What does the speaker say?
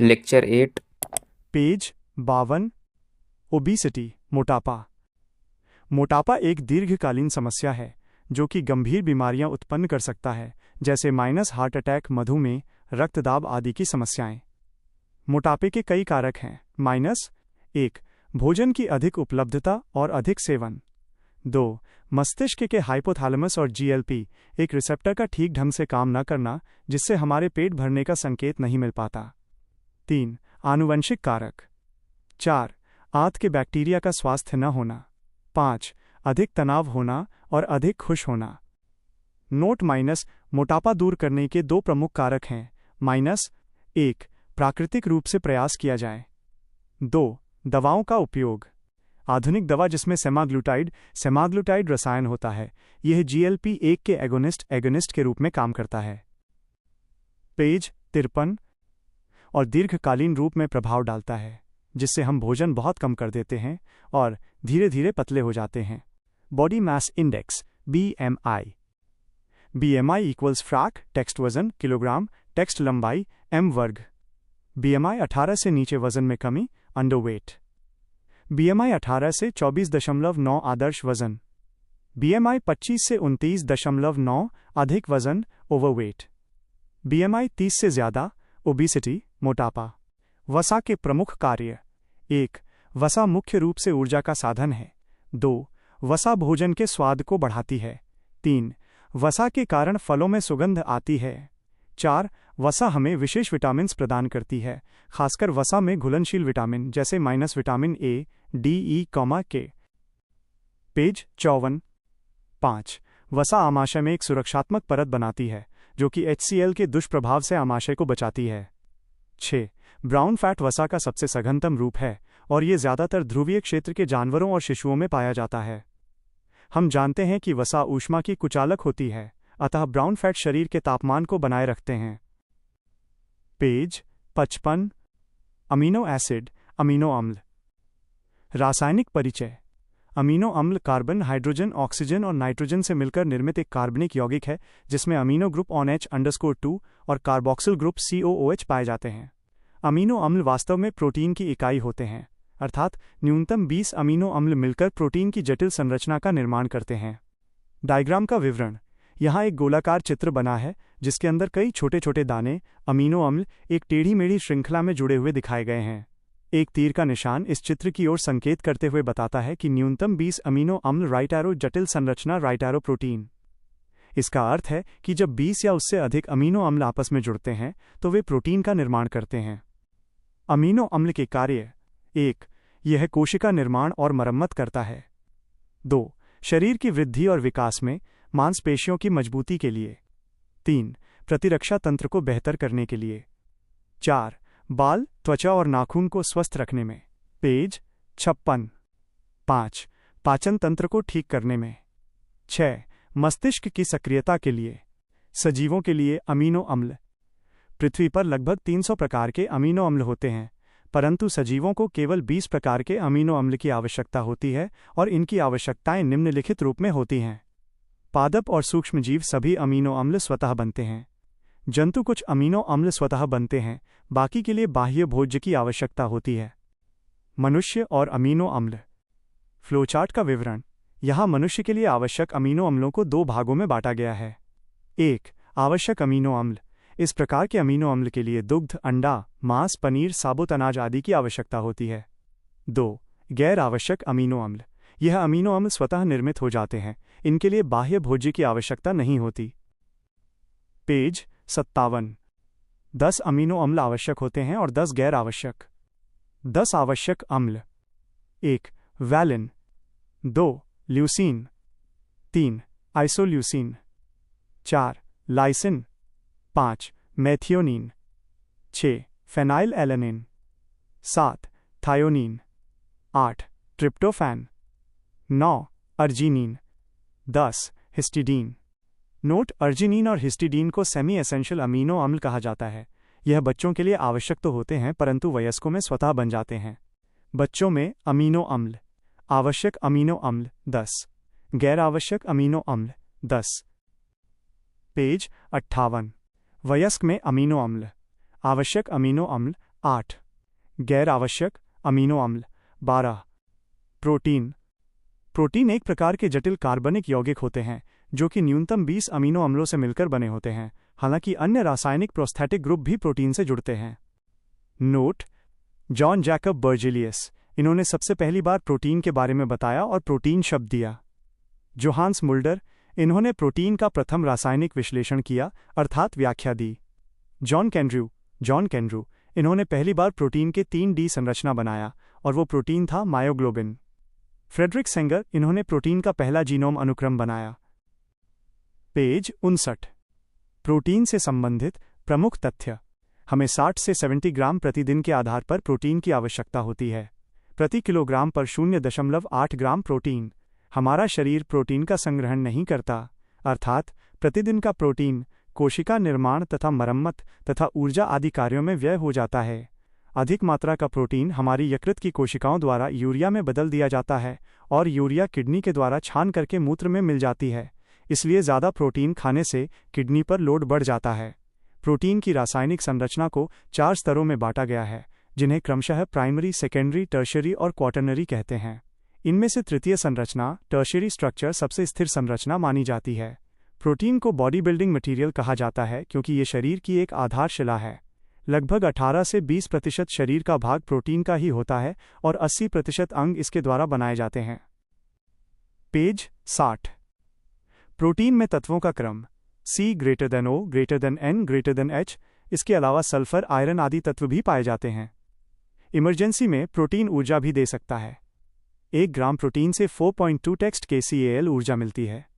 Lecture 8। Page 52। Obesity, मोटापा। मोटापा एक दीर्घकालीन समस्या है जो कि गंभीर बीमारियां उत्पन्न कर सकता है, जैसे हार्ट अटैक, मधुमेह, रक्तदाब आदि की समस्याएं। मोटापे के कई कारक हैं। -1 भोजन की अधिक उपलब्धता और अधिक सेवन। 2 मस्तिष्क के हाइपोथैलेमस और जीएलपी एक रिसेप्टर का ठीक ढंग से काम न करना, जिससे हमारे पेट भरने का संकेत नहीं मिल पाता। 3 आनुवंशिक कारक। 4 आंत के बैक्टीरिया का स्वास्थ्य न होना। 5 अधिक तनाव होना और अधिक खुश होना। नोट मोटापा दूर करने के दो प्रमुख कारक हैं। -1 प्राकृतिक रूप से प्रयास किया जाए। 2 दवाओं का उपयोग। आधुनिक दवा जिसमें सेमाग्लूटाइड रसायन होता है, यह GLP-1 के एगोनिस्ट के रूप में काम करता है। पेज 53। और दीर्घकालीन रूप में प्रभाव डालता है, जिससे हम भोजन बहुत कम कर देते हैं और धीरे धीरे पतले हो जाते हैं। Body mass index BMI। BMI equals frac, text वजन, किलोग्राम, टेक्स्ट लंबाई, m वर्ग। BMI 18 से नीचे वजन में कमी, अंडरवेट। BMI 18 से 24.9 आदर्श वजन। BMI 25 से 29.9 अधिक वजन, ओवरवेट। BMI 30 से ज्यादा, ओबेसिटी, मोटापा। वसा के प्रमुख कार्य। 1 वसा मुख्य रूप से ऊर्जा का साधन है। 2 वसा भोजन के स्वाद को बढ़ाती है। 3 वसा के कारण फलों में सुगंध आती है। 4 वसा हमें विशेष विटामिन्स प्रदान करती है, खासकर वसा में घुलनशील विटामिन जैसे vitamin A, D, E, K। Page 54। 5 वसा आमाशय में एक सुरक्षात्मक परत बनाती है, जो कि HCl के दुष्प्रभाव से आमाशय को बचाती है। 6 ब्राउन फैट वसा का सबसे सघनतम रूप है और ये ज्यादातर ध्रुवीय क्षेत्र के जानवरों और शिशुओं में पाया जाता है। हम जानते हैं कि वसा ऊष्मा की कुचालक होती है, अतः ब्राउन फैट शरीर के तापमान को बनाए रखते हैं। पेज 55। अमीनो एसिड, अमीनो अम्ल। रासायनिक परिचय। अमीनो अम्ल कार्बन, हाइड्रोजन, ऑक्सीजन और नाइट्रोजन से मिलकर निर्मित एक कार्बनिक यौगिक है, जिसमें अमीनो ग्रुप ONH_2 और कार्बोक्सिल ग्रुप COOH पाए जाते हैं। अमीनो अम्ल वास्तव में प्रोटीन की इकाई होते हैं, अर्थात न्यूनतम 20 अमीनो अम्ल मिलकर प्रोटीन की जटिल संरचना का निर्माण करते हैं। डायग्राम का विवरण। यहाँ एक गोलाकार चित्र बना है, जिसके अंदर कई छोटे छोटे दाने, अमीनो अम्ल, एक टेढ़ी मेढ़ी श्रृंखला में जुड़े हुए दिखाए गए हैं। एक तीर का निशान इस चित्र की ओर संकेत करते हुए बताता है कि न्यूनतम 20 अमीनो अम्ल राइट एरो जटिल संरचना राइट एरो प्रोटीन। इसका अर्थ है कि जब 20 या उससे अधिक अमीनो अम्ल आपस में जुड़ते हैं तो वे प्रोटीन का निर्माण करते हैं। अमीनो अम्ल के कार्य। 1 यह कोशिका निर्माण और मरम्मत करता है। 2 शरीर की वृद्धि और विकास में, मांसपेशियों की मजबूती के लिए। 3 प्रतिरक्षा तंत्र को बेहतर करने के लिए। 4 बाल, त्वचा और नाखून को स्वस्थ रखने में। पेज 56। 5 पाचन तंत्र को ठीक करने में। 6 मस्तिष्क की सक्रियता के लिए। सजीवों के लिए अमीनो अम्ल। पृथ्वी पर लगभग 300 प्रकार के अमीनो अम्ल होते हैं, परंतु सजीवों को केवल 20 प्रकार के अमीनो अम्ल की आवश्यकता होती है और इनकी आवश्यकताएं निम्नलिखित रूप में होती हैं। पादप और सूक्ष्मजीव सभी अमीनो अम्ल स्वतः बनते हैं। जंतु कुछ अमीनो अम्ल स्वतः बनते हैं, बाकी के लिए बाह्य भोज्य की आवश्यकता होती है। मनुष्य और अमीनो अम्ल। फ्लोचार्ट का विवरण। यहाँ मनुष्य के लिए आवश्यक अमीनो अम्लों को 2 भागों में बांटा गया है। 1 आवश्यक अमीनो अम्ल। इस प्रकार के अमीनो अम्ल के लिए दुग्ध, अंडा, मांस, पनीर, साबुत अनाज आदि की आवश्यकता होती है। 2 गैर आवश्यक अमीनो अम्ल। यह अमीनो अम्ल स्वतः निर्मित हो जाते हैं, इनके लिए बाह्य भोज्य की आवश्यकता नहीं होती। पेज 57। 10 अमीनो अम्ल आवश्यक होते हैं और 10 गैर आवश्यक। 10 आवश्यक अम्ल। 1 valine. 2 leucine. 3 isoleucine. 4 lysine. 5 methionine. 6 phenyl alanine. 7 थायोनीन। 8 tryptophan. 9 arginine. 10 histidine. Note: arginine और हिस्टिडीन को सेमी एसेंशियल अमीनो अम्ल कहा जाता है। यह बच्चों के लिए आवश्यक तो होते हैं, परंतु वयस्कों में स्वतः बन जाते हैं। बच्चों में अमीनो अम्ल। आवश्यक अमीनो अम्ल 10, गैर आवश्यक अमीनो अम्ल 10। पेज 58। वयस्क में अमीनो अम्ल। आवश्यक अमीनो अम्ल 8 गैर आवश्यक अमीनो अम्ल। 12 प्रोटीन। प्रोटीन एक प्रकार के जटिल कार्बनिक यौगिक होते हैं जो कि न्यूनतम 20 अमीनो अम्लों से मिलकर बने होते हैं। हालांकि अन्य रासायनिक प्रोस्थेटिक ग्रुप भी प्रोटीन से जुड़ते हैं। नोट: जॉन जैकब बर्जेलियस, इन्होंने सबसे पहली बार प्रोटीन के बारे में बताया और प्रोटीन शब्द दिया। जोहान्स मुल्डर, इन्होंने प्रोटीन का प्रथम रासायनिक विश्लेषण किया अर्थात व्याख्या दी। जॉन कैनरू, इन्होंने पहली बार प्रोटीन के 3D संरचना बनाया और वो प्रोटीन था मायोग्लोबिन। फ्रेडरिक सेंगर, इन्होंने प्रोटीन का पहला जीनोम अनुक्रम बनाया। पेज 59। प्रोटीन से संबंधित प्रमुख तथ्य। हमें 60 से 70 ग्राम प्रतिदिन के आधार पर प्रोटीन की आवश्यकता होती है। प्रति किलोग्राम पर 0.8 ग्राम प्रोटीन। हमारा शरीर प्रोटीन का संग्रहण नहीं करता, अर्थात प्रतिदिन का प्रोटीन कोशिका निर्माण तथा मरम्मत तथा ऊर्जा आदि कार्यों में व्यय हो जाता है। अधिक मात्रा का प्रोटीन हमारी यकृत की कोशिकाओं द्वारा यूरिया में बदल दिया जाता है और यूरिया किडनी के द्वारा छान करके मूत्र में मिल जाती है। इसलिए ज़्यादा प्रोटीन खाने से किडनी पर लोड बढ़ जाता है। प्रोटीन की रासायनिक संरचना को 4 स्तरों में बांटा गया है, जिन्हें क्रमशः प्राइमरी, सेकेंडरी, टर्शियरी और क्वाटरनरी कहते हैं। इनमें से तृतीय संरचना, टर्शियरी स्ट्रक्चर, सबसे स्थिर संरचना मानी जाती है। प्रोटीन को बॉडी बिल्डिंग मटीरियल कहा जाता है क्योंकि ये शरीर की एक आधारशिला है। लगभग 18 से 20% शरीर का भाग प्रोटीन का ही होता है और 80% अंग इसके द्वारा बनाए जाते हैं। पेज 60। प्रोटीन में तत्वों का क्रम: C > O > N > H। इसके अलावा सल्फर, आयरन आदि तत्व भी पाए जाते हैं। इमरजेंसी में प्रोटीन ऊर्जा भी दे सकता है। 1 ग्राम प्रोटीन से 4.2 kcal ऊर्जा मिलती है।